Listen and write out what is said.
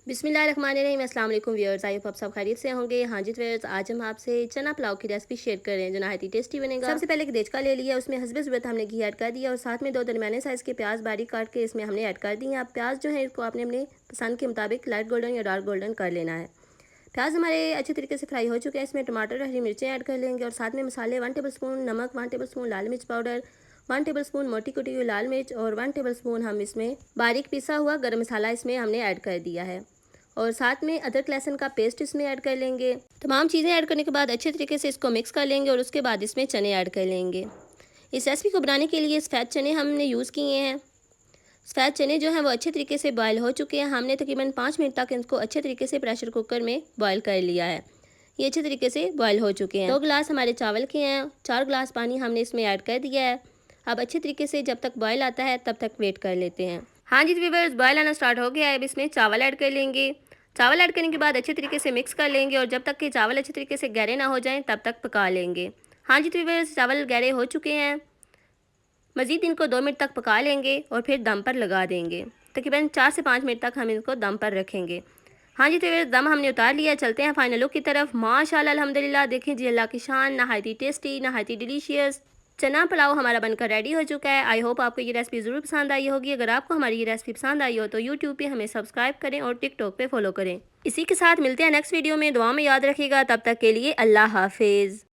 बिस्मिल्लाहिर्रहमानिर्रहीम। अस्सलाम वालेकुम व्यूअर्स, आई होप आप सब खैरियत से होंगे। हाँ जी व्यूअर्स, आज हम आपसे चना पुलाव की रेसिपी शेयर कर रहे हैं जो नहायत ही टेस्टी बनेगा। सबसे पहले एक देचका ले लिया, उसमें हस्बे ज़रूरत हमने घी ऐड कर दिया और साथ में 2 दरमियाने साइज़ के प्याज बारीक काट के इसमें हमने ऐड कर दिए। अब प्याज जो है इसको आपने अपने पसंद के मुताबिक लाइट गोल्डन या डार्क गोल्डन कर लेना है। प्याज हमारे अच्छे तरीके से फ्राई हो चुके हैं। इसमें टमाटर, हरी मिर्चें ऐड कर लेंगे और साथ में मसाले 1 टेबल स्पून नमक, 1 टेबल स्पून लाल मिर्च पाउडर, 1 टेबल स्पून मोटी कुटी हुई लाल मिर्च और 1 टेबल स्पून हम इसमें बारीक पिसा हुआ गरम मसाला इसमें हमने ऐड कर दिया है और साथ में अदरक लहसुन का पेस्ट इसमें ऐड कर लेंगे। तमाम चीज़ें ऐड करने के बाद अच्छे तरीके से इसको मिक्स कर लेंगे और उसके बाद इसमें चने ऐड कर लेंगे। इस रेसिपी को बनाने के लिए सफ़ेद चने हमने यूज़ किए हैं। सफ़ेद चने जो हैं वो अच्छे तरीके से बॉयल हो चुके हैं। हमने तकरीबन 5 मिनट तक इनको अच्छे तरीके से प्रेशर कुकर में बॉयल कर लिया है। ये अच्छे तरीके से बॉयल हो चुके हैं। 2 गिलास हमारे चावल के हैं, 4 गिलास पानी हमने इसमें ऐड कर दिया है। अब अच्छे तरीके से जब तक बॉयल आता है तब तक वेट कर लेते हैं। हाँ जी व्यूअर्स, बॉयल आना स्टार्ट हो गया है। अब इसमें चावल ऐड कर लेंगे। चावल ऐड करने के बाद अच्छे तरीके से मिक्स कर लेंगे और जब तक कि चावल अच्छे तरीके से गहरे ना हो जाएं तब तक पका लेंगे। हाँ जी व्यूअर्स, चावल गहरे हो चुके हैं। मज़ीद इनको 2 मिनट तक पका लेंगे और फिर दम पर लगा देंगे। तकरीबन 4 से 5 मिनट तक हम इनको दम पर रखेंगे। हाँ जी व्यूअर्स, दम हमने उतार लिया। चलते हैं फाइनल लुक की तरफ। माशाल्लाह अल्हम्दुलिल्लाह, देखें जी अल्लाह की शान, नहायत ही टेस्टी, नहायत ही डिलीशियस चना पुलाव हमारा बनकर रेडी हो चुका है। आई होप आपको ये रेसिपी ज़रूर पसंद आई होगी। अगर आपको हमारी ये रेसिपी पसंद आई हो तो यूट्यूब पे हमें सब्सक्राइब करें और टिकटॉक पे फॉलो करें। इसी के साथ मिलते हैं नेक्स्ट वीडियो में। दुआ में याद रखिएगा। तब तक के लिए अल्लाह हाफिज़।